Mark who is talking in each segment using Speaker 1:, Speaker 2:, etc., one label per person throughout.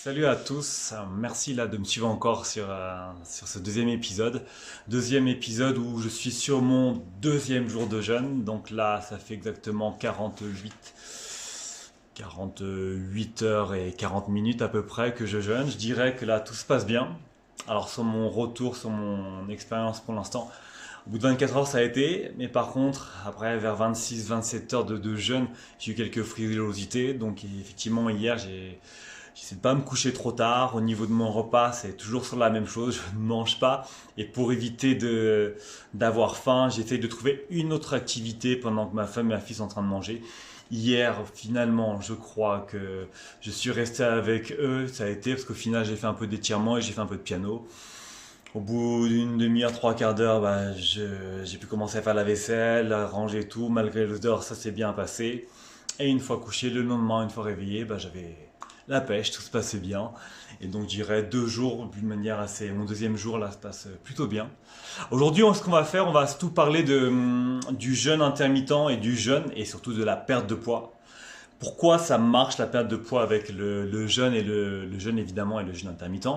Speaker 1: Salut à tous, merci là de me suivre encore sur ce deuxième épisode. Deuxième épisode où je suis sur mon deuxième jour de jeûne. Donc là, ça fait exactement 48 heures et 40 minutes à peu près que je jeûne. Je dirais que là, tout se passe bien. Alors sur mon retour, sur mon expérience pour l'instant, au bout de 24 heures, ça a été. Mais par contre, après, vers 26-27 heures de jeûne, j'ai eu quelques frilosités. Donc effectivement, hier, j'essaie de pas me coucher trop tard. Au niveau de mon repas, c'est toujours sur la même chose. Je ne mange pas. Et pour éviter d'avoir faim, j'essaie de trouver une autre activité pendant que ma femme et ma fille sont en train de manger. Hier, finalement, je crois que je suis resté avec eux. Ça a été parce qu'au final, j'ai fait un peu d'étirement et j'ai fait un peu de piano. Au bout d'une demi-heure, trois quarts d'heure, j'ai pu commencer à faire la vaisselle, à ranger tout. Malgré l'odeur, ça s'est bien passé. Et une fois couché, le lendemain, une fois réveillé, j'avais la pêche, tout se passait bien. Et donc, je dirais 2 jours d'une manière assez. Mon deuxième jour, là, se passe plutôt bien. Aujourd'hui, ce qu'on va faire, on va tout parler du jeûne intermittent et du jeûne et surtout de la perte de poids. Pourquoi ça marche la perte de poids avec le jeûne et le jeûne évidemment et le jeûne intermittent.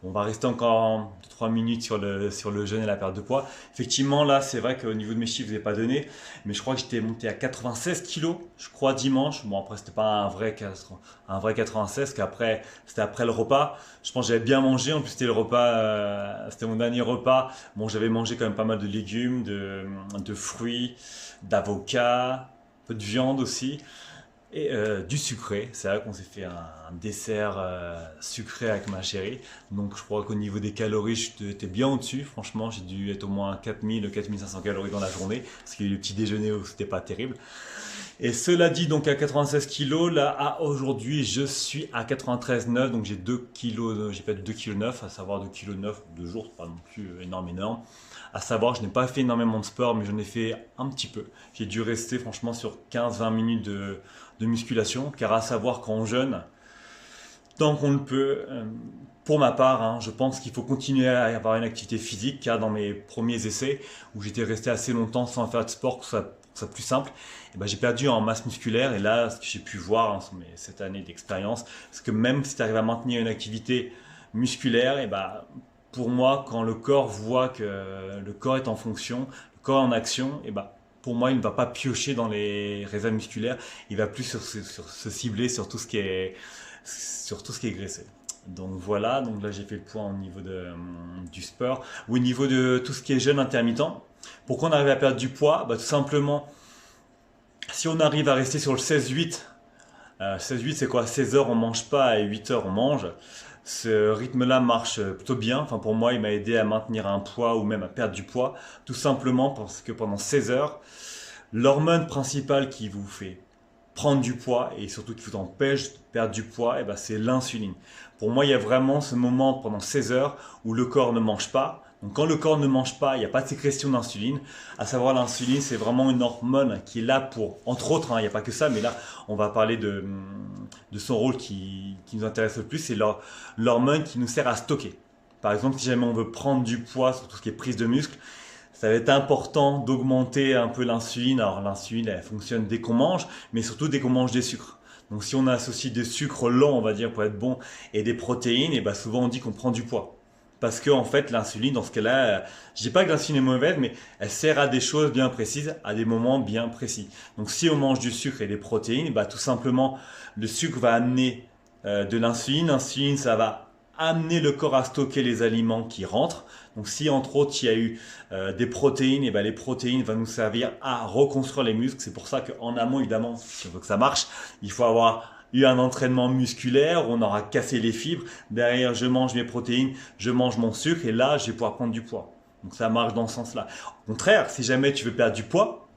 Speaker 1: On va rester encore 3 minutes sur le jeûne et la perte de poids. Effectivement, là, c'est vrai qu'au niveau de mes chiffres, je ne les ai pas donné, mais je crois que j'étais monté à 96 kilos, je crois, dimanche. Bon, après, c'était pas un vrai 96, qu'après, c'était après le repas. Je pense que j'avais bien mangé. En plus, c'était le repas, c'était mon dernier repas. Bon, j'avais mangé quand même pas mal de légumes, de fruits, d'avocats, un peu de viande aussi. Et du sucré, c'est vrai qu'on s'est fait un dessert sucré avec ma chérie. Donc je crois qu'au niveau des calories, j'étais bien au-dessus. Franchement, j'ai dû être au moins 4000-4500 calories dans la journée. Parce qu'il y a eu le petit déjeuner où c'était pas terrible. Et cela dit, donc à 96 kilos, là, aujourd'hui, je suis à 93,9. Donc j'ai 2 kilos, j'ai perdu 2,9 kg, à savoir 2,9 kg, 2 jours, c'est pas non plus énorme, énorme. À savoir, je n'ai pas fait énormément de sport, mais j'en ai fait un petit peu. J'ai dû rester franchement sur 15-20 minutes de musculation, car à savoir qu'en jeûne, tant qu'on le peut, pour ma part, hein, je pense qu'il faut continuer à avoir une activité physique, car dans mes premiers essais, où j'étais resté assez longtemps sans faire de sport, que ça soit plus simple, et j'ai perdu en masse musculaire. Et là, ce que j'ai pu voir sur cette année d'expérience, c'est que même si tu arrives à maintenir une activité musculaire, pour moi, quand le corps voit que le corps est en fonction, le corps est en action, pour moi, il ne va pas piocher dans les réserves musculaires. Il va plus se cibler sur tout ce qui est graissé. Donc voilà, donc là j'ai fait le point au niveau du sport. Ou au niveau de tout ce qui est jeûne intermittent. Pourquoi on arrive à perdre du poids? Tout simplement, si on arrive à rester sur le 16-8, 16-8 c'est quoi? 16 heures on mange pas et 8 heures on mange. Ce rythme-là marche plutôt bien. Enfin, pour moi, il m'a aidé à maintenir un poids ou même à perdre du poids. Tout simplement parce que pendant 16 heures, l'hormone principale qui vous fait prendre du poids et surtout qui vous empêche de perdre du poids, c'est l'insuline. Pour moi, il y a vraiment ce moment pendant 16 heures où le corps ne mange pas. Donc quand le corps ne mange pas, il n'y a pas de sécrétion d'insuline. À savoir, l'insuline, c'est vraiment une hormone qui est là pour, entre autres, il n'y a pas que ça, mais là, on va parler de son rôle qui nous intéresse le plus, c'est l'hormone qui nous sert à stocker. Par exemple, si jamais on veut prendre du poids sur tout ce qui est prise de muscle, ça va être important d'augmenter un peu l'insuline. Alors l'insuline, elle fonctionne dès qu'on mange, mais surtout dès qu'on mange des sucres. Donc si on associe des sucres lents, on va dire, pour être bon, et des protéines, souvent on dit qu'on prend du poids. Parce que en fait, l'insuline, dans ce cas-là, je dis pas que l'insuline est mauvaise, mais elle sert à des choses bien précises, à des moments bien précis. Donc si on mange du sucre et des protéines, tout simplement, le sucre va amener de l'insuline. L'insuline, ça va amener le corps à stocker les aliments qui rentrent. Donc si entre autres il y a eu des protéines, les protéines vont nous servir à reconstruire les muscles. C'est pour ça qu'en amont, évidemment, si on veut que ça marche, il faut avoir eu un entraînement musculaire, on aura cassé les fibres. Derrière, je mange mes protéines, je mange mon sucre et là, je vais pouvoir prendre du poids. Donc ça marche dans ce sens-là. Au contraire, si jamais tu veux perdre du poids,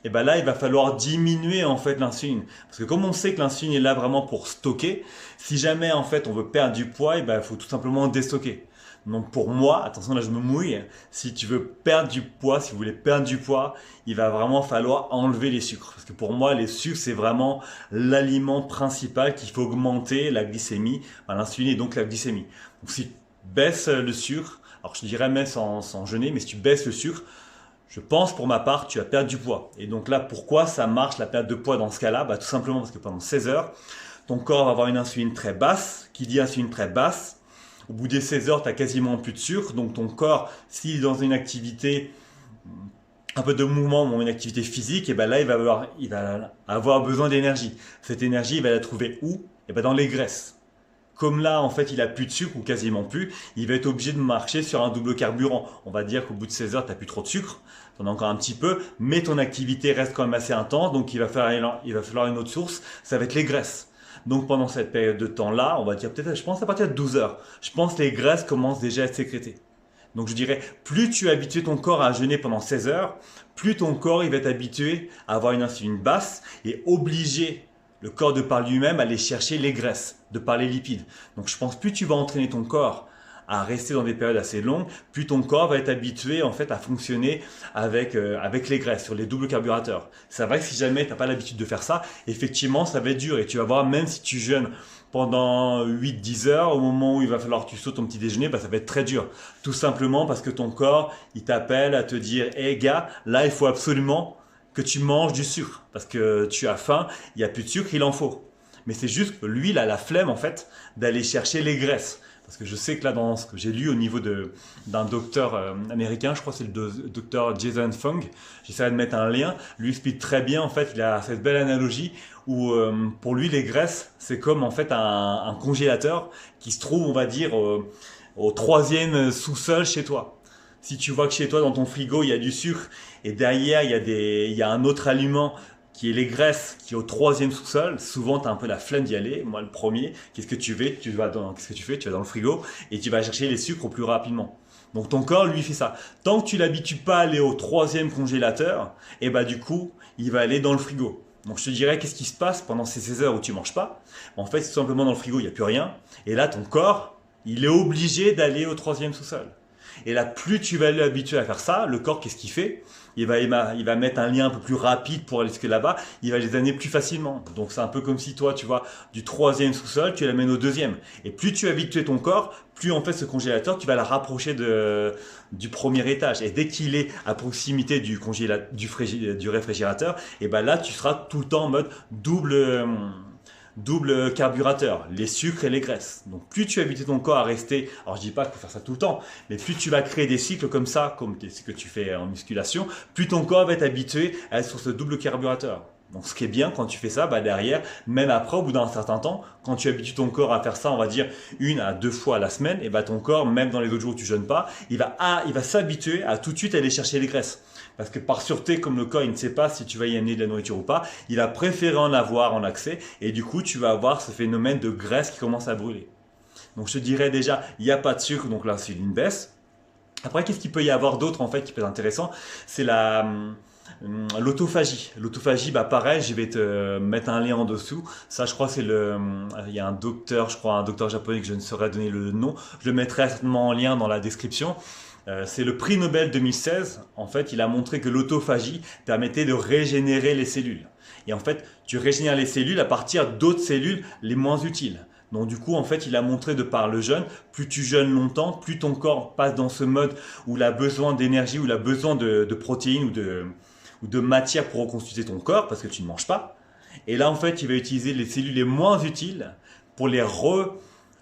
Speaker 1: là, il va falloir diminuer en fait l'insuline. Parce que comme on sait que l'insuline est là vraiment pour stocker, si jamais en fait on veut perdre du poids, il faut tout simplement déstocker. Donc pour moi, attention là je me mouille, si tu veux perdre du poids, si vous voulez perdre du poids, il va vraiment falloir enlever les sucres. Parce que pour moi, les sucres, c'est vraiment l'aliment principal qu'il faut augmenter la glycémie, l'insuline et donc la glycémie. Donc si tu baisses le sucre, alors je dirais même sans jeûner, mais si tu baisses le sucre, je pense pour ma part, tu vas perdre du poids. Et donc là, pourquoi ça marche la perte de poids dans ce cas-là? Tout simplement parce que pendant 16 heures, ton corps va avoir une insuline très basse. Qui dit insuline très basse, au bout des 16 heures, tu as quasiment plus de sucre. Donc ton corps, s'il est dans une activité, un peu de mouvement ou une activité physique, et ben là, il va avoir besoin d'énergie. Cette énergie, il va la trouver où? Et ben dans les graisses. Comme là, en fait, il a plus de sucre ou quasiment plus, il va être obligé de marcher sur un double carburant. On va dire qu'au bout de 16 heures, tu n'as plus trop de sucre, tu en as encore un petit peu, mais ton activité reste quand même assez intense, donc il va falloir une autre source, ça va être les graisses. Donc pendant cette période de temps-là, on va dire peut-être, je pense à partir de 12 heures, je pense que les graisses commencent déjà à être sécrétées. Donc je dirais, plus tu habitues ton corps à jeûner pendant 16 heures, plus ton corps il va être habitué à avoir une insuline basse et obligé le corps de par lui-même à aller chercher les graisses, de par les lipides. Donc je pense plus tu vas entraîner ton corps à rester dans des périodes assez longues, plus ton corps va être habitué en fait à fonctionner avec les graisses sur les doubles carburateurs. C'est vrai que si jamais tu n'as pas l'habitude de faire ça, effectivement ça va être dur et tu vas voir même si tu jeûnes pendant 8-10 heures, au moment où il va falloir que tu sautes ton petit déjeuner, bah, ça va être très dur. Tout simplement parce que ton corps, il t'appelle à te dire hey gars, là il faut absolument que tu manges du sucre parce que tu as faim, il n'y a plus de sucre, il en faut. Mais c'est juste que lui, il a la flemme en fait d'aller chercher les graisses. Parce que je sais que là, dans ce que j'ai lu au niveau d'un docteur américain, je crois que c'est le docteur Jason Fung, j'essaierai de mettre un lien, lui explique très bien, en fait, il a cette belle analogie où pour lui, les graisses, c'est comme en fait un congélateur qui se trouve, on va dire, au troisième sous-sol chez toi. Si tu vois que chez toi, dans ton frigo, il y a du sucre et derrière, il y a un autre aliment qui est les graisses, qui est au troisième sous-sol, souvent tu as un peu la flemme d'y aller. Moi, le premier, qu'est-ce que tu fais? Qu'est-ce que tu fais? Tu vas dans le frigo et tu vas chercher les sucres au plus rapidement. Donc ton corps, lui, fait ça. Tant que tu l'habitues pas à aller au troisième congélateur, et bah du coup, il va aller dans le frigo. Donc je te dirais, qu'est-ce qui se passe pendant ces 16 heures où tu manges pas? En fait, tout simplement dans le frigo, il n'y a plus rien. Et là, ton corps, il est obligé d'aller au troisième sous-sol. Et là, plus tu vas l'habituer à faire ça, le corps, qu'est-ce qu'il fait? Il va mettre un lien un peu plus rapide pour aller jusque là-bas, il va les amener plus facilement. Donc c'est un peu comme si toi, tu vois, du troisième sous-sol, tu l'amènes au deuxième. Et plus tu habitues ton corps, plus en fait ce congélateur, tu vas la rapprocher du premier étage. Et dès qu'il est à proximité du réfrigérateur, et ben là, tu seras tout le temps en mode double carburateur, les sucres et les graisses. Donc plus tu habites ton corps à rester, alors je dis pas qu'il faut faire ça tout le temps, mais plus tu vas créer des cycles comme ça, comme ce que tu fais en musculation, plus ton corps va être habitué à être sur ce double carburateur. Donc ce qui est bien quand tu fais ça, bah derrière, même après, au bout d'un certain temps, quand tu habitues ton corps à faire ça, on va dire 1 à 2 fois à la semaine, et bah ton corps, même dans les autres jours où tu jeûnes pas, il va s'habituer à tout de suite aller chercher les graisses. Parce que par sûreté, comme le corps il ne sait pas si tu vas y amener de la nourriture ou pas, il va préférer en avoir en accès et du coup tu vas avoir ce phénomène de graisse qui commence à brûler. Donc je te dirais déjà, il n'y a pas de sucre, donc l'insuline baisse. Après, qu'est-ce qu'il peut y avoir d'autre en fait qui peut être intéressant? C'est l'autophagie. L'autophagie, bah pareil, je vais te mettre un lien en dessous. Ça, je crois, il y a un docteur, je crois, un docteur japonais que je ne saurais donner le nom. Je le mettrai certainement en lien dans la description. C'est le prix Nobel 2016. En fait, il a montré que l'autophagie permettait de régénérer les cellules. Et en fait, tu régénères les cellules à partir d'autres cellules les moins utiles. Donc du coup, en fait, il a montré de par le jeûne, plus tu jeûnes longtemps, plus ton corps passe dans ce mode où il a besoin d'énergie, où il a besoin de protéines ou de matière pour reconstituer ton corps, parce que tu ne manges pas. Et là, en fait, il va utiliser les cellules les moins utiles pour le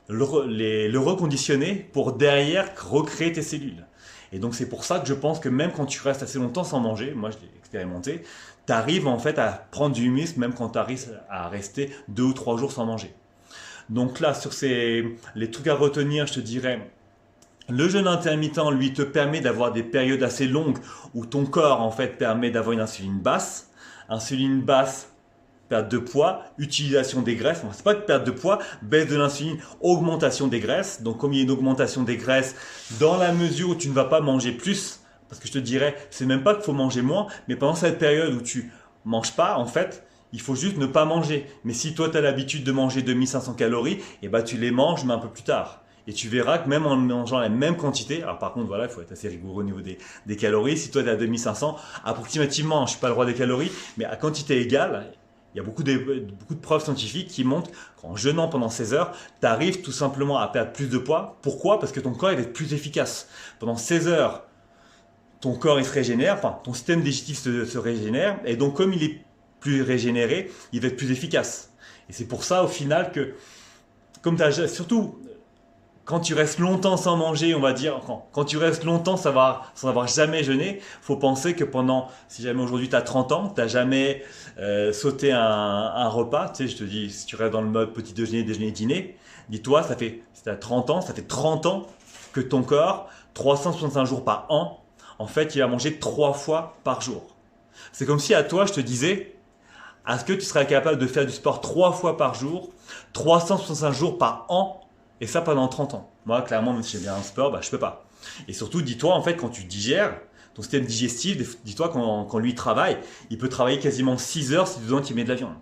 Speaker 1: reconditionner pour derrière recréer tes cellules. Et donc c'est pour ça que je pense que même quand tu restes assez longtemps sans manger, moi je l'ai expérimenté, tu arrives en fait à prendre du muscle même quand tu arrives à rester 2 ou 3 jours sans manger. Donc là, sur les trucs à retenir, je te dirais, le jeûne intermittent, lui, te permet d'avoir des périodes assez longues où ton corps en fait permet d'avoir une insuline basse. Insuline basse, perte de poids, utilisation des graisses. C'est pas de perte de poids, baisse de l'insuline, augmentation des graisses. Donc comme il y a une augmentation des graisses, dans la mesure où tu ne vas pas manger plus, parce que je te dirais, c'est même pas qu'il faut manger moins, mais pendant cette période où tu manges pas, en fait, il faut juste ne pas manger. Mais si toi tu as l'habitude de manger 2500 calories, et bah tu les manges mais un peu plus tard. Et tu verras que même en mangeant la même quantité, alors par contre voilà, il faut être assez rigoureux au niveau des calories. Si toi tu es à 2500, approximativement, je ne suis pas le roi des calories, mais à quantité égale, il y a beaucoup de preuves scientifiques qui montrent qu'en jeûnant pendant 16 heures, tu arrives tout simplement à perdre plus de poids. Pourquoi? Parce que ton corps il va être plus efficace. Pendant 16 heures, ton corps il se régénère, enfin ton système digestif se régénère, et donc comme il est plus régénéré, il va être plus efficace. Et c'est pour ça au final que, comme tu as surtout quand tu restes longtemps sans manger, on va dire, quand tu restes longtemps sans avoir jamais jeûné, faut penser que si jamais aujourd'hui tu as 30 ans, tu n'as jamais sauté un repas, tu sais, je te dis, si tu restes dans le mode petit déjeuner, déjeuner, dîner, dis-toi, si tu as 30 ans, ça fait 30 ans que ton corps, 365 jours par an, en fait, il va manger 3 fois par jour. C'est comme si à toi, je te disais, est-ce que tu serais capable de faire du sport 3 fois par jour, 365 jours par an, et ça pendant 30 ans? Moi, clairement, même si j'aime bien un sport, je peux pas. Et surtout, dis-toi, en fait, quand tu digères, ton système digestif, dis-toi, quand lui travaille, il peut travailler quasiment 6 heures si dedans tu mets de la viande.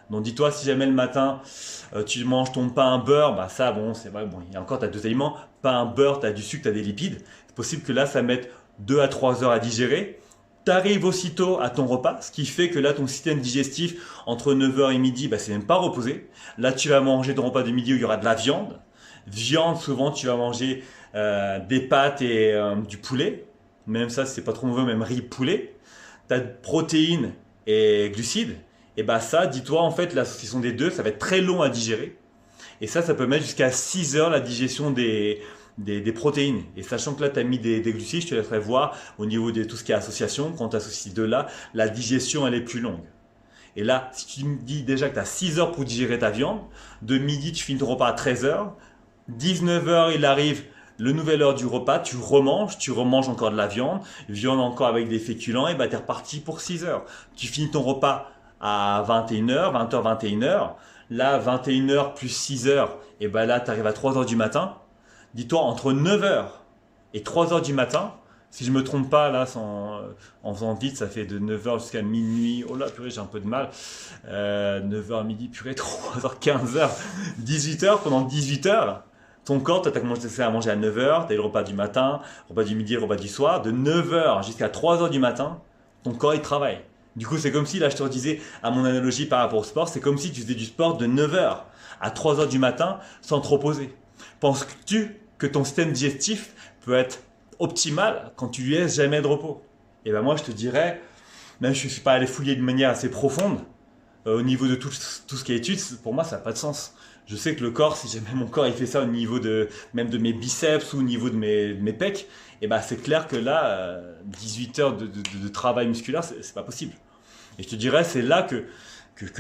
Speaker 1: Donc dis-toi, si jamais le matin, tu manges ton pain beurre, ça, bon, c'est vrai, bon, il y a encore, tu as deux aliments, pain, beurre, tu as du sucre, tu as des lipides. C'est possible que là, ça mette 2 à 3 heures à digérer. Tu arrives aussitôt à ton repas, ce qui fait que là, ton système digestif, entre 9 heures et midi, c'est même pas reposé. Là, tu vas manger ton repas de midi où il y aura de la viande. Viande, souvent, tu vas manger des pâtes et du poulet. Même ça, c'est pas trop mauvais, même riz poulet. Tu as protéines et glucides. Et ça, dis-toi, en fait, l'association des deux, ça va être très long à digérer. Et ça peut mettre jusqu'à 6 heures la digestion des protéines. Et sachant que là, tu as mis des glucides, je te laisserai voir au niveau de tout ce qui est association. Quand tu associes ces deux-là, la digestion, elle est plus longue. Et là, si tu me dis déjà que tu as 6 heures pour digérer ta viande, de midi, tu finis ton repas à 13 heures, 19 heures, il arrive le nouvel heure du repas, tu remanges encore de la viande encore avec des féculents, et tu es reparti pour 6 heures. Tu finis ton repas à 21h, 20h, 21h. Là, 21h plus 6 heures, et là, tu arrives à 3 heures du matin. Dis-toi, entre 9 heures et 3 heures du matin, si je ne me trompe pas, là, en faisant vite, ça fait de 9 heures jusqu'à minuit. Oh là, purée, j'ai un peu de mal. 9 heures midi, purée, 3 heures, 15 heures, 18 heures. Pendant 18 heures, ton corps, tu as commencé à manger à 9 heures, tu as eu le repas du matin, repas du midi, repas du soir. De 9 heures jusqu'à 3 heures du matin, ton corps, il travaille. Du coup, c'est comme si, là, je te redisais à mon analogie par rapport au sport, c'est comme si tu faisais du sport de 9 heures à 3 heures du matin sans te reposer. Penses-tu que ton système digestif peut être optimal quand tu lui laisses jamais de repos? Et moi, je te dirais, même si je ne suis pas allé fouiller de manière assez profonde, au niveau de tout ce qui est étude, pour moi, ça n'a pas de sens. Je sais que le corps, si jamais mon corps il fait ça au niveau même de mes biceps ou au niveau de mes pecs, c'est clair que là, 18 heures de travail musculaire, c'est pas possible. Et je te dirais, c'est là que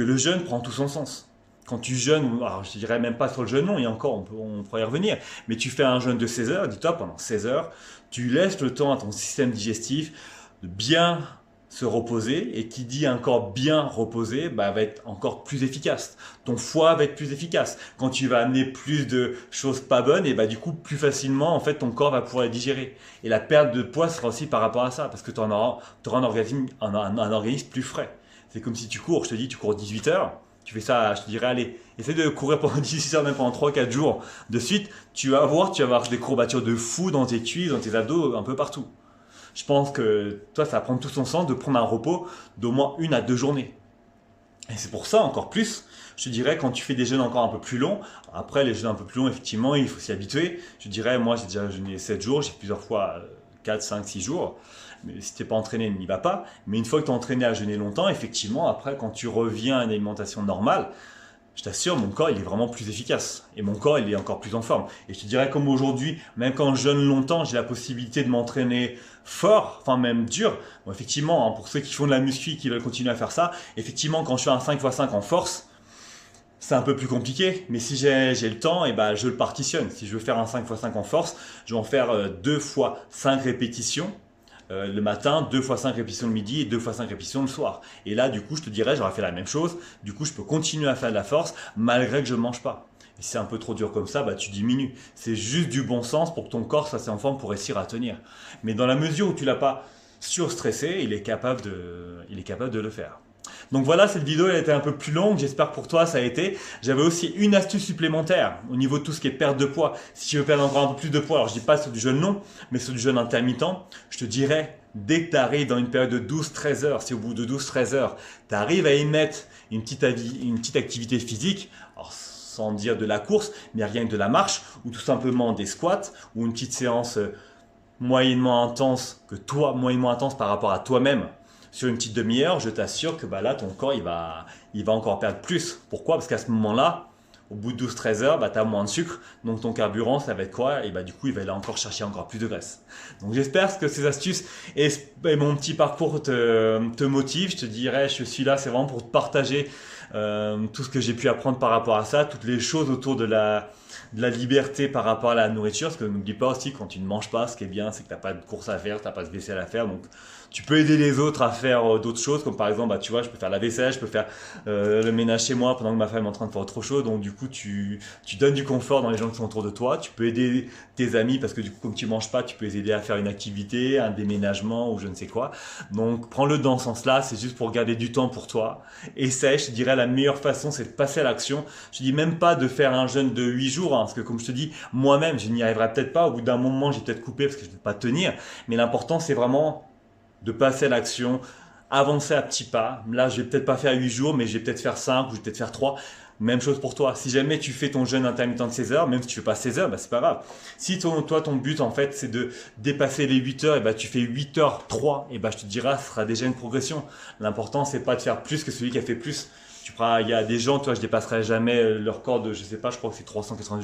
Speaker 1: le jeûne prend tout son sens. Quand tu jeûnes, alors je ne dirais même pas sur le jeûne, non, et encore, on pourrait y revenir, mais tu fais un jeûne de 16 heures, dis-toi, pendant 16 heures, tu laisses le temps à ton système digestif de bien se reposer, et qui dit un corps bien reposé va être encore plus efficace. Ton foie va être plus efficace. Quand tu vas amener plus de choses pas bonnes, et du coup plus facilement en fait ton corps va pouvoir les digérer. Et la perte de poids sera aussi par rapport à ça, parce que tu auras un organisme plus frais. C'est comme si tu cours, je te dis tu cours 18 heures, tu fais ça, je te dirais allez, essaie de courir pendant 18 heures, même pendant 3-4 jours de suite, tu vas avoir des courbatures de fou dans tes cuisses, dans tes abdos, un peu partout. Je pense que toi, ça va prendre tout son sens de prendre un repos d'au moins 1 à 2 journées. Et c'est pour ça, encore plus, je te dirais, quand tu fais des jeûnes encore un peu plus longs, après les jeûnes un peu plus longs, effectivement, il faut s'y habituer. Je dirais, moi, j'ai déjà jeûné 7 jours, j'ai plusieurs fois 4, 5, 6 jours. Mais si tu n'es pas entraîné, n'y va pas. Mais une fois que tu es entraîné à jeûner longtemps, effectivement, après, quand tu reviens à une alimentation normale, je t'assure, mon corps, il est vraiment plus efficace. Et mon corps, il est encore plus en forme. Et je te dirais, comme aujourd'hui, même quand je jeûne longtemps, j'ai la possibilité de m'entraîner fort, enfin même dur. Bon, effectivement, pour ceux qui font de la muscu, qui veulent continuer à faire ça, effectivement, quand je fais un 5x5 en force, c'est un peu plus compliqué. Mais si j'ai le temps, je le partitionne. Si je veux faire un 5x5 en force, je vais en faire 2 fois 5 répétitions. Le matin, 2 fois 5 répétitions le midi et 2 fois 5 répétitions le soir. Et là, du coup, je te dirais, j'aurais fait la même chose. Du coup, je peux continuer à faire de la force malgré que je ne mange pas. Et si c'est un peu trop dur comme ça, tu diminues. C'est juste du bon sens pour que ton corps soit en forme pour réussir à tenir. Mais dans la mesure où tu ne l'as pas surstressé, il est capable de le faire. Donc voilà, cette vidéo elle était un peu plus longue, j'espère que pour toi ça a été. J'avais aussi une astuce supplémentaire au niveau de tout ce qui est perte de poids. Si tu veux perdre encore un peu plus de poids, alors je dis pas sur du jeûne long, mais sur du jeûne intermittent, je te dirais, dès que tu arrives dans une période de 12-13 heures, si au bout de 12-13 heures, tu arrives à émettre une petite activité physique, alors sans dire de la course, mais rien que de la marche, ou tout simplement des squats, ou une petite séance moyennement intense par rapport à toi-même, sur une petite demi-heure, je t'assure que bah, là, ton corps, il va encore perdre plus. Pourquoi? Parce qu'à ce moment-là, au bout de 12-13 heures, bah, tu as moins de sucre, donc ton carburant, ça va être quoi? Et bah, du coup, il va aller encore chercher encore plus de graisse. Donc j'espère que ces astuces et mon petit parcours te motivent. Je te dirais, je suis là, c'est vraiment pour te partager tout ce que j'ai pu apprendre par rapport à ça, toutes les choses autour de la liberté par rapport à la nourriture. Parce que n'oublie pas aussi, quand tu ne manges pas, ce qui est bien, c'est que tu n'as pas de course à faire, tu n'as pas de vaisselle à faire. Donc tu peux aider les autres à faire d'autres choses, comme par exemple, bah, tu vois, je peux faire la vaisselle, je peux faire le ménage chez moi pendant que ma femme est en train de faire autre chose. Donc du coup, tu donnes du confort dans les gens qui sont autour de toi. Tu peux aider tes amis parce que du coup, comme tu manges pas, tu peux les aider à faire une activité, un déménagement ou je ne sais quoi. Donc prends-le dans ce sens-là, c'est juste pour garder du temps pour toi. Essaye, je te dirais la meilleure façon, c'est de passer à l'action. Je te dis même pas de faire un jeûne de 8 jours, hein, parce que comme je te dis, moi-même, je n'y arriverai peut-être pas. Au bout d'un moment, j'ai peut-être coupé parce que je ne peux pas tenir. Mais l'important, c'est vraiment de passer à l'action, avancer à petits pas. Là, je vais peut-être pas faire 8 jours, mais je vais peut-être faire 5 ou je vais peut-être faire 3. Même chose pour toi. Si jamais tu fais ton jeûne intermittent de 16 heures, même si tu fais pas 16 heures, bah, c'est pas grave. Si toi, ton but, en fait, c'est de dépasser les 8 heures, et bah, tu fais 8 heures 3, et bah, je te dirai, ce sera déjà une progression. L'important, c'est pas de faire plus que celui qui a fait plus. Il y a des gens, toi, je dépasserai jamais leur record de, je sais pas, je crois que c'est 382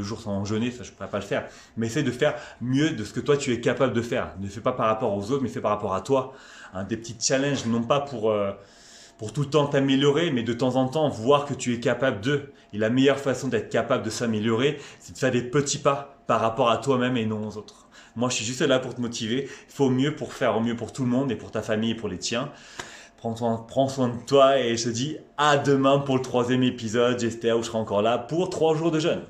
Speaker 1: jours sans jeûner, ça, je pourrais pas le faire. Mais essaie de faire mieux de ce que toi, tu es capable de faire. Ne fais pas par rapport aux autres, mais fais par rapport à toi. Hein, des petits challenges, non pas pour tout le temps t'améliorer, mais de temps en temps voir que tu es capable de. Et la meilleure façon d'être capable de s'améliorer, c'est de faire des petits pas par rapport à toi-même et non aux autres. Moi, je suis juste là pour te motiver. Il faut mieux pour faire au mieux pour tout le monde et pour ta famille et pour les tiens. Prends soin de toi et je te dis à demain pour le 3e épisode. J'espère que je serai encore là pour 3 jours de jeûne.